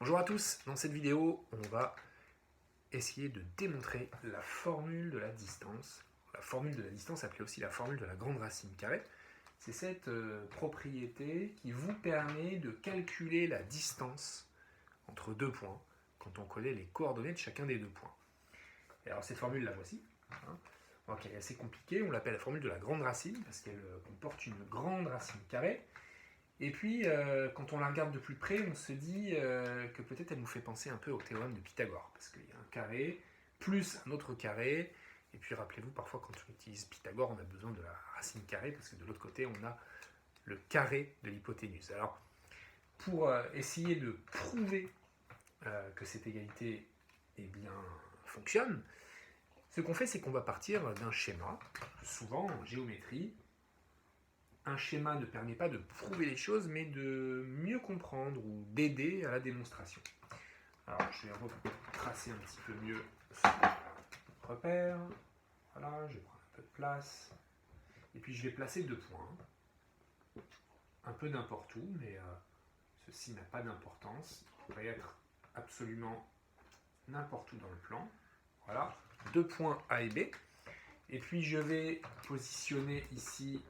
Bonjour à tous, dans cette vidéo on va essayer de démontrer la formule de la distance. La formule de la distance appelée aussi la formule de la grande racine carrée. C'est cette propriété qui vous permet de calculer la distance entre deux points quand on connaît les coordonnées de chacun des deux points. Et alors cette formule la voici. Donc elle est assez compliquée, on l'appelle la formule de la grande racine parce qu'elle comporte une grande racine carrée. Et puis, quand on la regarde de plus près, on se dit que peut-être elle nous fait penser un peu au théorème de Pythagore, parce qu'il y a un carré, plus un autre carré, et puis rappelez-vous, parfois quand on utilise Pythagore, on a besoin de la racine carrée, parce que de l'autre côté, on a le carré de l'hypoténuse. Alors, pour essayer de prouver que cette égalité fonctionne, ce qu'on fait, c'est qu'on va partir d'un schéma. Souvent, en géométrie, un schéma ne permet pas de prouver les choses, mais de mieux comprendre ou d'aider à la démonstration. Alors, je vais retracer un petit peu mieux ce repère. Voilà, je vais prendre un peu de place. Et puis, je vais placer deux points. Un peu n'importe où, mais ceci n'a pas d'importance. Il pourrait être absolument n'importe où dans le plan. Voilà, deux points A et B. Et puis, je vais positionner ici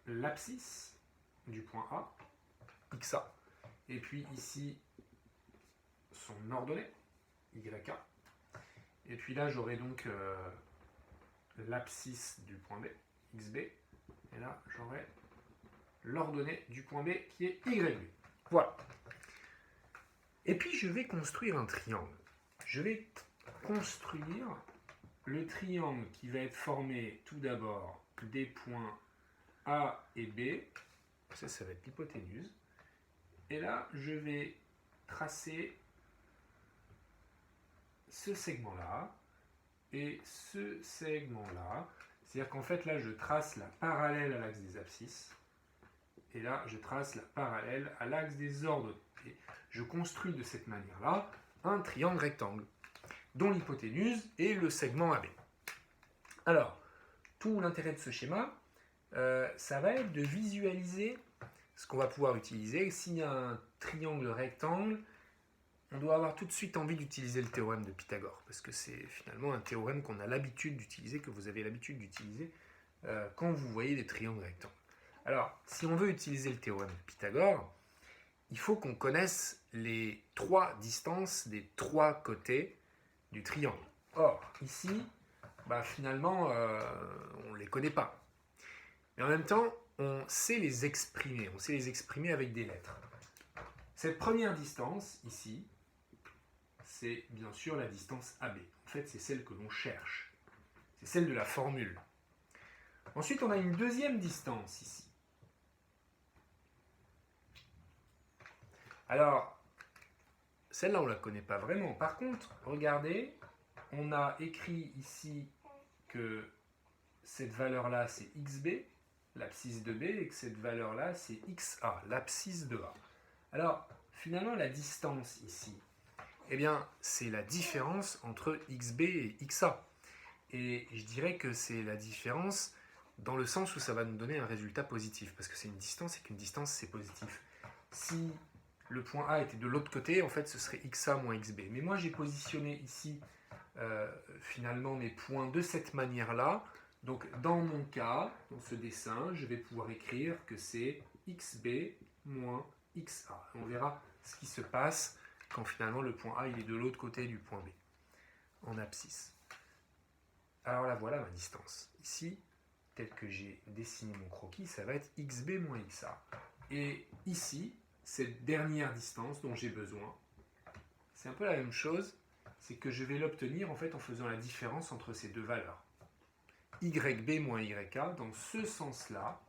l'abscisse du point A, XA, et puis ici son ordonnée, YK, et puis là j'aurai donc l'abscisse du point B, XB, et là j'aurai l'ordonnée du point B qui est YB. Voilà. Et puis je vais construire un triangle. Je vais construire le triangle qui va être formé tout d'abord des points A et B, ça va être l'hypoténuse. Et là, je vais tracer ce segment-là et ce segment-là. C'est-à-dire qu'en fait, là, je trace la parallèle à l'axe des abscisses. Et là, je trace la parallèle à l'axe des ordonnées. Et je construis de cette manière-là un triangle rectangle, dont l'hypoténuse est le segment AB. Alors, tout l'intérêt de ce schéma, ça va être de visualiser ce qu'on va pouvoir utiliser. S'il y a un triangle rectangle, on doit avoir tout de suite envie d'utiliser le théorème de Pythagore, parce que c'est finalement un théorème qu'on a l'habitude d'utiliser, que vous avez l'habitude d'utiliser quand vous voyez des triangles rectangles. Alors, si on veut utiliser le théorème de Pythagore, il faut qu'on connaisse les trois distances des trois côtés du triangle. Or, ici, finalement, on ne les connaît pas. Mais en même temps, on sait les exprimer. On sait les exprimer avec des lettres. Cette première distance, ici, c'est bien sûr la distance AB. En fait, c'est celle que l'on cherche. C'est celle de la formule. Ensuite, on a une deuxième distance ici. Alors, celle-là, on ne la connaît pas vraiment. Par contre, regardez, on a écrit ici que cette valeur-là, c'est XB, l'abscisse de B, et que cette valeur-là, c'est XA, l'abscisse de A. Alors, finalement, la distance ici, eh bien, c'est la différence entre XB et XA. Et je dirais que c'est la différence dans le sens où ça va nous donner un résultat positif, parce que c'est une distance et qu'une distance, c'est positif. Si le point A était de l'autre côté, en fait, ce serait XA moins XB. Mais moi, j'ai positionné ici, finalement, mes points de cette manière-là. Donc, dans mon cas, dans ce dessin, je vais pouvoir écrire que c'est XB moins XA. On verra ce qui se passe quand finalement le point A il est de l'autre côté du point B, en abscisse. Alors là, voilà ma distance. Ici, tel que j'ai dessiné mon croquis, ça va être XB moins XA. Et ici, cette dernière distance dont j'ai besoin, c'est un peu la même chose, c'est que je vais l'obtenir en fait en faisant la différence entre ces deux valeurs. YB moins YK dans ce sens-là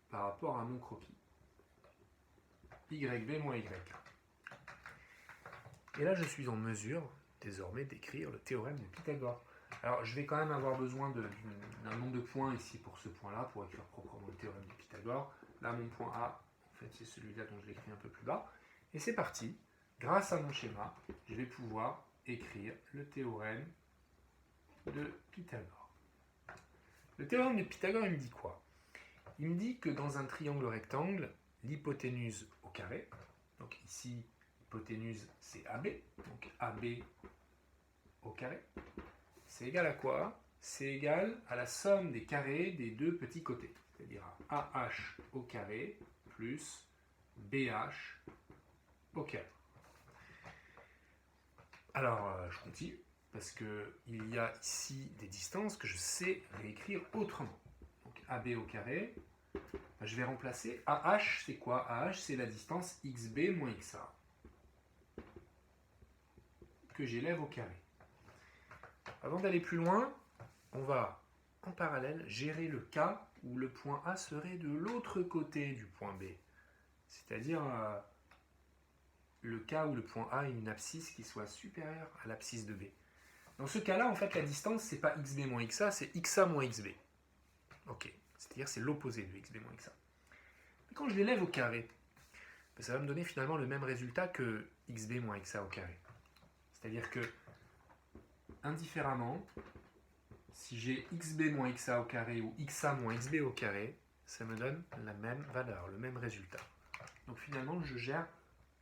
par rapport à mon croquis. YB moins YK. Et là, je suis en mesure désormais d'écrire le théorème de Pythagore. Alors, je vais quand même avoir besoin d'un nombre de points ici pour ce point-là, pour écrire proprement le théorème de Pythagore. Là, mon point A, en fait, c'est celui-là dont je l'écris un peu plus bas. Et c'est parti. Grâce à mon schéma, je vais pouvoir écrire le théorème de Pythagore. Le théorème de Pythagore, il me dit quoi? Il me dit que dans un triangle rectangle, l'hypoténuse au carré, Donc ici, l'hypoténuse, c'est AB. Donc AB au carré. C'est égal à quoi? C'est égal à la somme des carrés des deux petits côtés. C'est-à-dire à AH au carré plus BH au carré. Alors, je continue, parce qu'il y a ici des distances que je sais réécrire autrement. Donc AB au carré, je vais remplacer AH, c'est quoi? AH, c'est la distance XB moins XA, que j'élève au carré. Avant d'aller plus loin, on va en parallèle gérer le cas où le point A serait de l'autre côté du point B. C'est-à-dire le cas où le point A a une abscisse qui soit supérieure à l'abscisse de B. Dans ce cas-là, en fait, la distance, c'est pas XB moins XA, c'est XA moins XB. Ok, c'est-à-dire c'est l'opposé de XB moins XA. Et quand je l'élève au carré, ça va me donner finalement le même résultat que XB moins XA au carré. C'est-à-dire que, indifféremment, si j'ai XB moins XA au carré ou XA moins XB au carré, ça me donne la même valeur, le même résultat. Donc finalement, je gère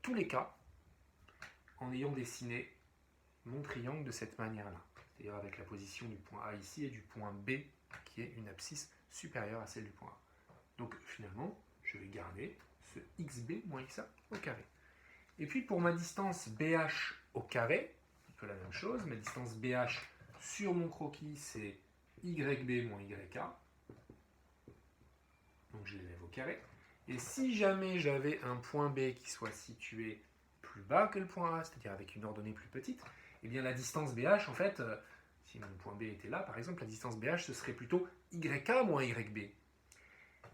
tous les cas en ayant dessiné mon triangle de cette manière-là. C'est-à-dire avec la position du point A ici et du point B qui est une abscisse supérieure à celle du point A. Donc finalement, je vais garder ce XB moins XA au carré. Et puis pour ma distance BH au carré, un peu la même chose, ma distance BH sur mon croquis, c'est YB moins YA. Donc je l'élève au carré. Et si jamais j'avais un point B qui soit situé plus bas que le point A, c'est-à-dire avec une ordonnée plus petite, eh bien la distance BH, en fait, si mon point B était là, par exemple, la distance BH, ce serait plutôt YA moins YB.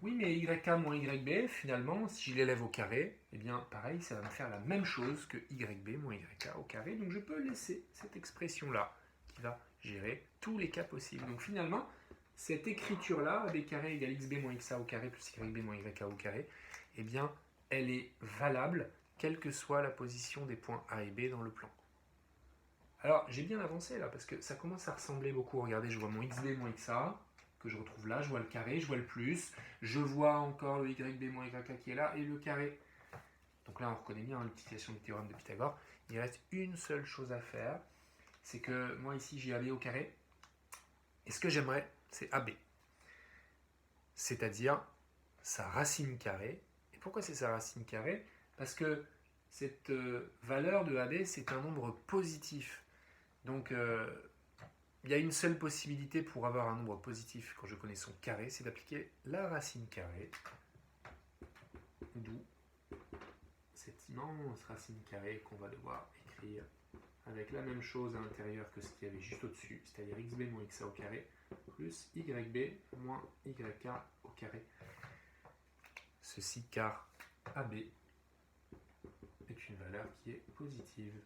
Oui, mais YA moins YB, finalement, si je l'élève au carré, eh bien pareil, ça va me faire la même chose que YB moins YA au carré, donc je peux laisser cette expression-là, qui va gérer tous les cas possibles. Donc finalement, cette écriture-là, AB carré égale XB moins XA au carré plus YB moins YA au carré, eh bien, elle est valable, quelle que soit la position des points A et B dans le plan. Alors, j'ai bien avancé là, parce que ça commence à ressembler beaucoup. Regardez, je vois mon XB moins XA, que je retrouve là, je vois le carré, je vois le plus, je vois encore le YB moins YA qui est là, et le carré. Donc là, on reconnaît bien l'utilisation du théorème de Pythagore. Il reste une seule chose à faire, c'est que moi ici, j'ai AB au carré, et ce que j'aimerais, c'est AB. C'est-à-dire sa racine carrée. Et pourquoi c'est sa racine carrée? Parce que cette valeur de AB, c'est un nombre positif. Donc, il y a une seule possibilité pour avoir un nombre positif quand je connais son carré, c'est d'appliquer la racine carrée. D'où cette immense racine carrée qu'on va devoir écrire avec la même chose à l'intérieur que ce qu'il y avait juste au-dessus, c'est-à-dire XB moins XA au carré, plus YB moins YA au carré. Ceci car AB est une valeur qui est positive.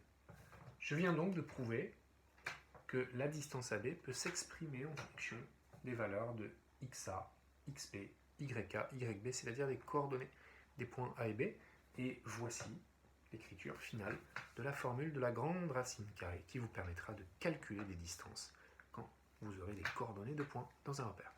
Je viens donc de prouver que la distance AB peut s'exprimer en fonction des valeurs de XA, XP, YA, YB, c'est-à-dire des coordonnées des points A et B. Et voici l'écriture finale de la formule de la grande racine carrée qui vous permettra de calculer des distances quand vous aurez des coordonnées de points dans un repère.